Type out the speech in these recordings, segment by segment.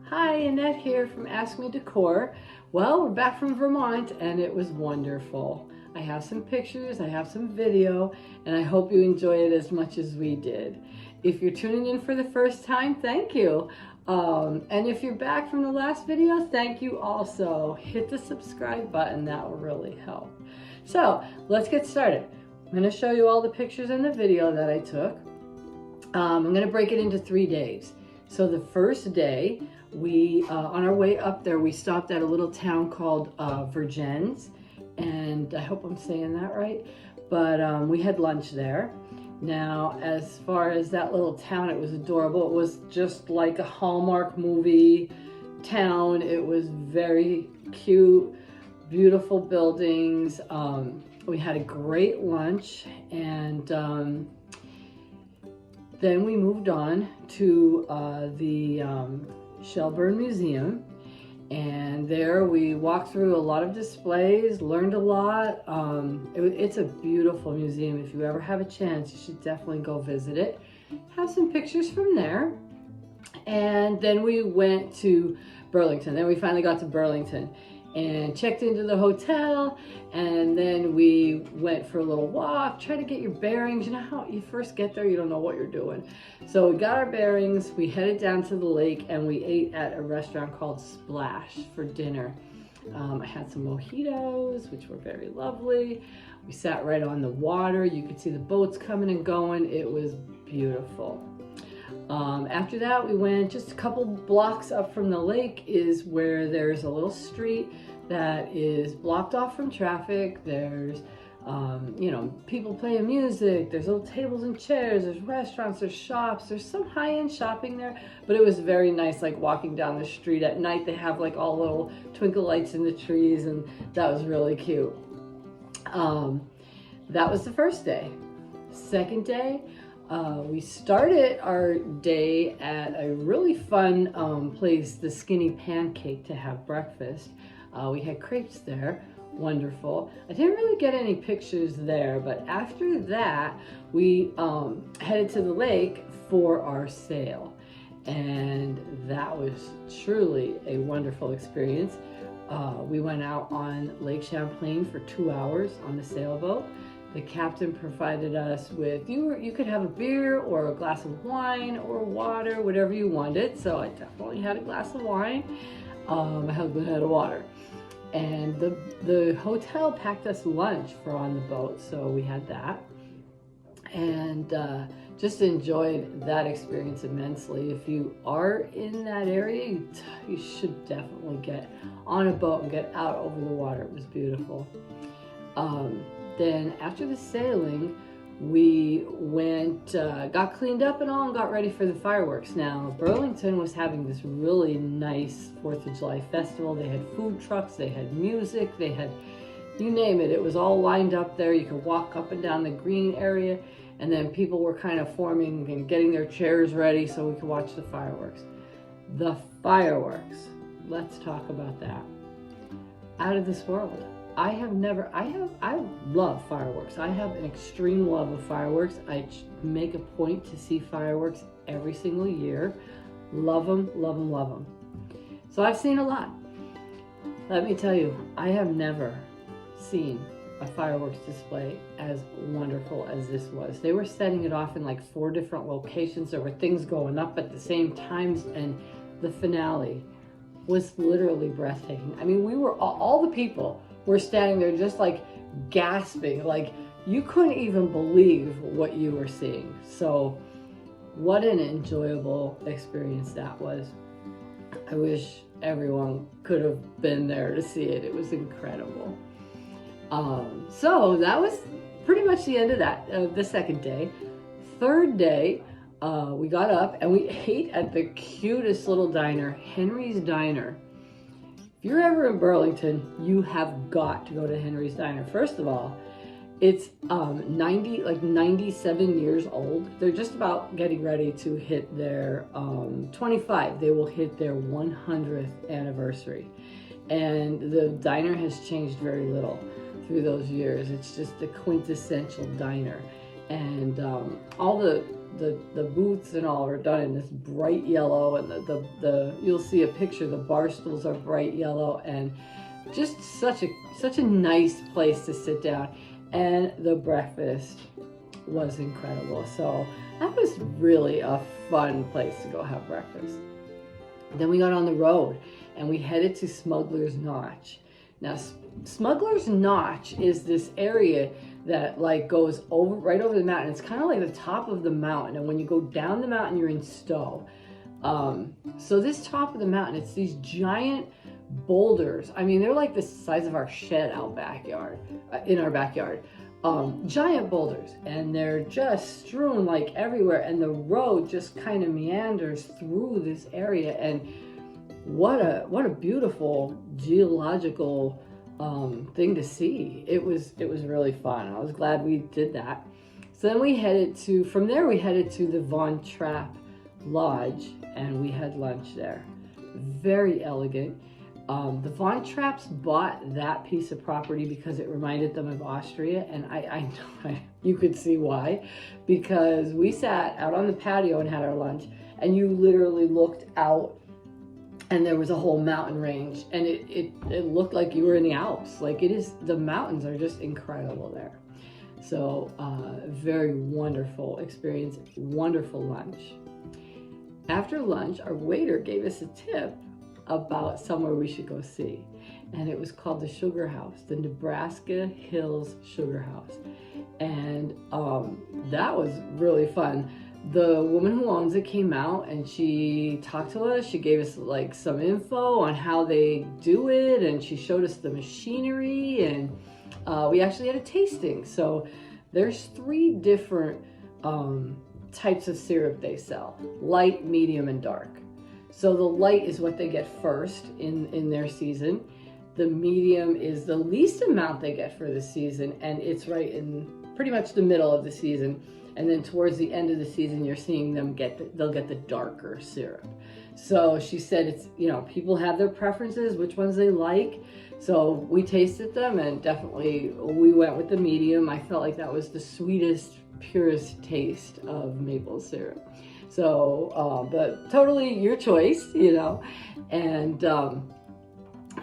Hi, Annette here from Ask Me Decor. Well, we're back from Vermont and it was wonderful. I have some pictures, I have some video, and I hope you enjoy it as much as we did. If you're tuning in for the first time, thank you. And if you're back from the last video, thank you also. Hit the subscribe button, that will really help. So let's get started. I'm going to show you all the pictures and the video that I took. I'm going to break it into 3 days. So the first day, on our way up there, we stopped at a little town called Vermont, and I hope I'm saying that right, but we had lunch there. Now, as far as that little town, it was adorable. It was just like a Hallmark movie town. It was very cute, beautiful buildings. We had a great lunch, and then we moved on to the Shelburne Museum, and there we walked through a lot of displays, learned a lot. It's a beautiful museum. If you ever have a chance, you should definitely go visit it. Have some pictures from there. And then we went to Burlington. Then we finally got to Burlington and checked into the hotel, and then we went for a little walk, try to get your bearings. You know how you first get there, you don't know what you're doing. So we got our bearings, we headed down to the lake, and we ate at a restaurant called Splash for dinner. I had some mojitos, which were very lovely. We sat right on the water. You could see the boats coming and going. It was beautiful. After that, we went just a couple blocks up from the lake is where there's a little street that is blocked off from traffic. There's, people playing music. There's little tables and chairs. There's restaurants. There's shops. There's some high-end shopping there, but it was very nice, like walking down the street at night. They have like all little twinkle lights in the trees, and that was really cute. That was the first day. Second day, we started our day at a really fun place, the Skinny Pancake, to have breakfast. We had crepes there, wonderful. I didn't really get any pictures there, but after that, we headed to the lake for our sail. And that was truly a wonderful experience. We went out on Lake Champlain for 2 hours on the sailboat. The captain provided us with, you could have a beer or a glass of wine or water, whatever you wanted. So I definitely had a glass of wine. My husband had a water. And the hotel packed us lunch for on the boat, so we had that. And just enjoyed that experience immensely. If you are in that area, you should definitely get on a boat and get out over the water. It was beautiful. Then after the sailing, we went, got cleaned up and all, and got ready for the fireworks. Now, Burlington was having this really nice 4th of July festival. They had food trucks, they had music, they had, you name it. It was all lined up there. You could walk up and down the green area, and then people were kind of forming and getting their chairs ready so we could watch the fireworks. The fireworks, let's talk about that. Out of this world. I love fireworks. I have an extreme love of fireworks. I make a point to see fireworks every single year. Love them, love them, love them. So I've seen a lot. Let me tell you, I have never seen a fireworks display as wonderful as this was. They were setting it off in like 4 different locations. There were things going up at the same times, and the finale was literally breathtaking. I mean, we were all the people were standing there just like gasping, like you couldn't even believe what you were seeing. So what an enjoyable experience that was. I wish everyone could have been there to see it. It was incredible. So that was pretty much the end of that, the second day. Third day, we got up and we ate at the cutest little diner, Henry's Diner. If you're ever in Burlington, you have got to go to Henry's Diner. First of all, it's 97 years old. They're just about getting ready to hit their 25. They will hit their 100th anniversary. And the diner has changed very little through those years. It's just the quintessential diner. And all the the booths and all are done in this bright yellow, and the you'll see a picture, the bar stools are bright yellow, and just such a nice place to sit down. And the breakfast was incredible. So that was really a fun place to go have breakfast. Then we got on the road and we headed to Smugglers Notch. Now, Smugglers Notch is this area that like goes right over the mountain. It's kind of like the top of the mountain, and when you go down the mountain, you're in Stowe. So this top of the mountain, it's these giant boulders. I mean, they're like the size of our shed out backyard, in our backyard. Giant boulders, and they're just strewn like everywhere, and the road just kind of meanders through this area. And what a beautiful geological thing to see. It was really fun. I was glad we did that. So then from there we headed to the Von Trapp Lodge, and we had lunch there. Very elegant. The Von Trapps bought that piece of property because it reminded them of Austria, and I know you could see why, because we sat out on the patio and had our lunch, and you literally looked out and there was a whole mountain range, and it looked like you were in the Alps. Like the mountains are just incredible there. So very wonderful experience, wonderful lunch. After lunch, our waiter gave us a tip about somewhere we should go see, and it was called the Sugar House, the Nebraska Hills Sugar House. And that was really fun. The woman who owns it came out and she talked to us. She gave us like some info on how they do it, and she showed us the machinery, and we actually had a tasting. So there's 3 different types of syrup they sell: light, medium, and dark. So the light is what they get first in their season. The medium is the least amount they get for the season, and it's right in pretty much the middle of the season. And then towards the end of the season, you're seeing them they'll get the darker syrup. So she said it's, people have their preferences, which ones they like. So we tasted them, and definitely we went with the medium. I felt like that was the sweetest, purest taste of maple syrup. So, but totally your choice, and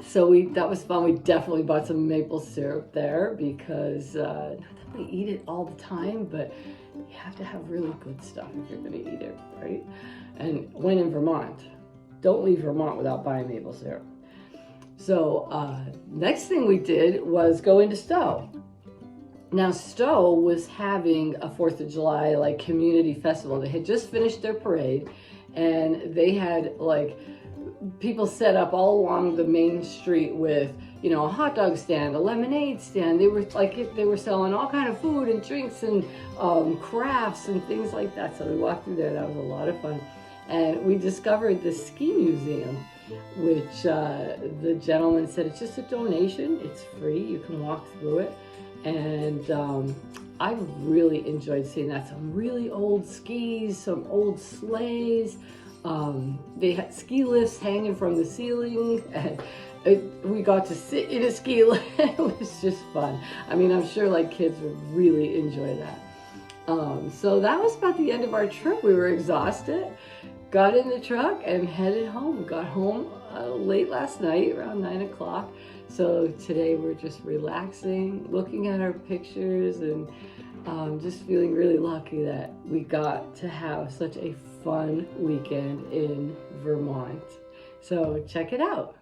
so that was fun. We definitely bought some maple syrup there because not that we eat it all the time, but you have to have really good stuff if you're going to eat it, right? And when in Vermont, don't leave Vermont without buying maple syrup. So next thing we did was go into Stowe. Now, Stowe was having a 4th of July like community festival. They had just finished their parade, and they had like people set up all along the main street with, a hot dog stand, a lemonade stand. They were selling all kind of food and drinks and crafts and things like that. So we walked through there. That was a lot of fun. And we discovered the ski museum, which the gentleman said it's just a donation. It's free. You can walk through it. And I really enjoyed seeing that. Some really old skis, some old sleighs. They had ski lifts hanging from the ceiling, and we got to sit in a ski lift. It was just fun. I mean, I'm sure like kids would really enjoy that. So that was about the end of our trip. We were exhausted, got in the truck and headed home. Got home late last night, around 9 o'clock. So today we're just relaxing, looking at our pictures, and just feeling really lucky that we got to have such a fun weekend in Vermont. So check it out.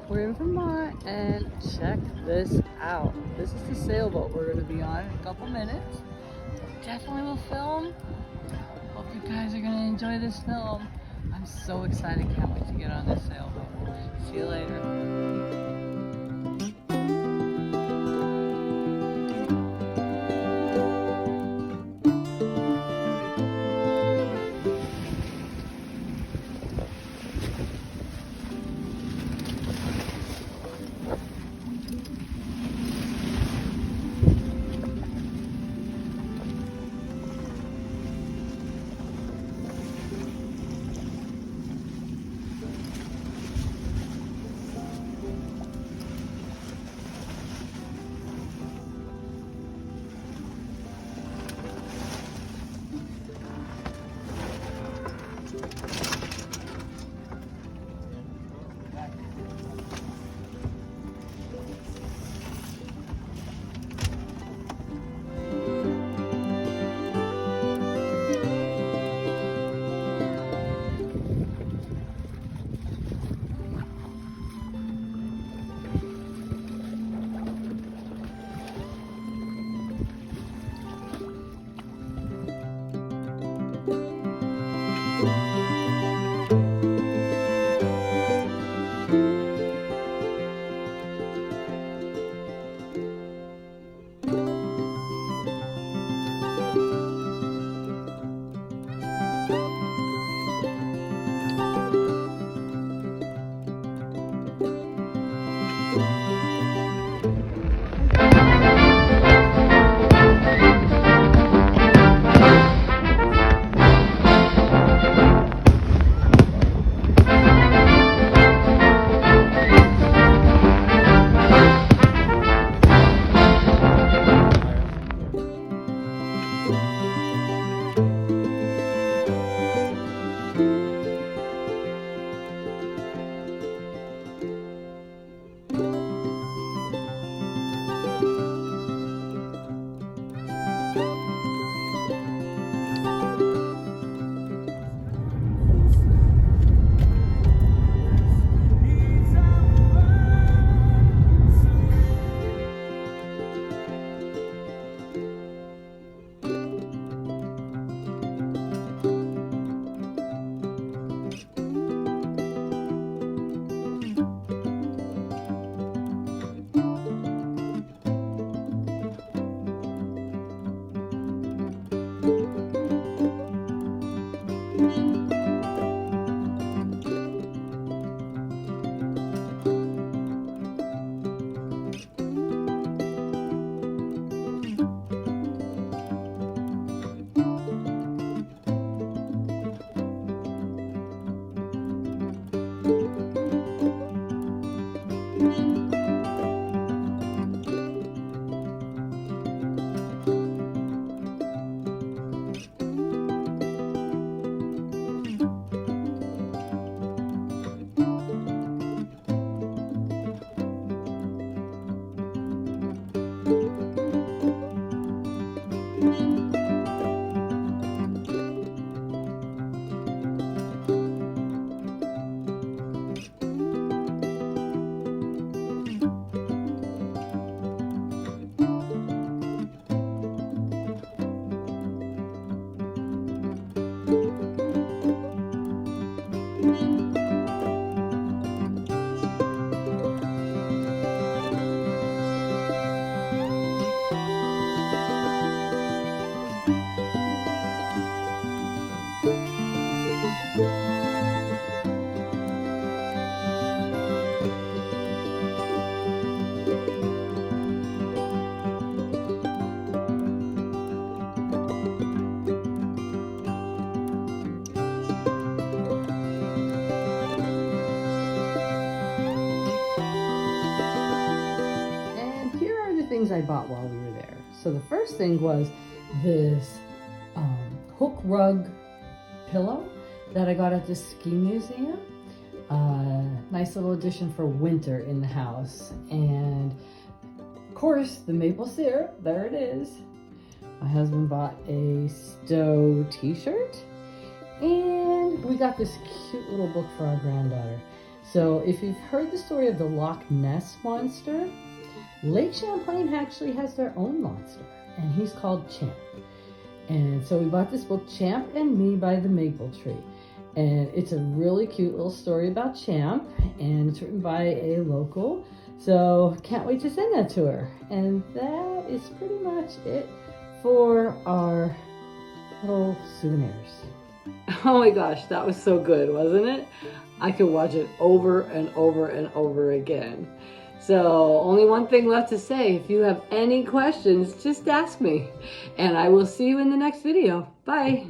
We're in Vermont, and check this out. This is the sailboat we're going to be on in a couple minutes. Definitely will film. Hope you guys are going to enjoy this film. I'm so excited. Can't wait to get on this sailboat. See you later. Things I bought while we were there. So the first thing was this hook rug pillow that I got at the ski museum. Nice little addition for winter in the house. And of course the maple syrup, there it is. My husband bought a Stowe t-shirt, and we got this cute little book for our granddaughter. So if you've heard the story of the Loch Ness Monster, Lake Champlain actually has their own monster, and he's called Champ. And so we bought this book, Champ and Me by the Maple Tree. And it's a really cute little story about Champ, and it's written by a local. So can't wait to send that to her. And that is pretty much it for our little souvenirs. Oh my gosh, that was so good, wasn't it? I could watch it over and over and over again. So only one thing left to say. If you have any questions, just ask me. And I will see you in the next video. Bye.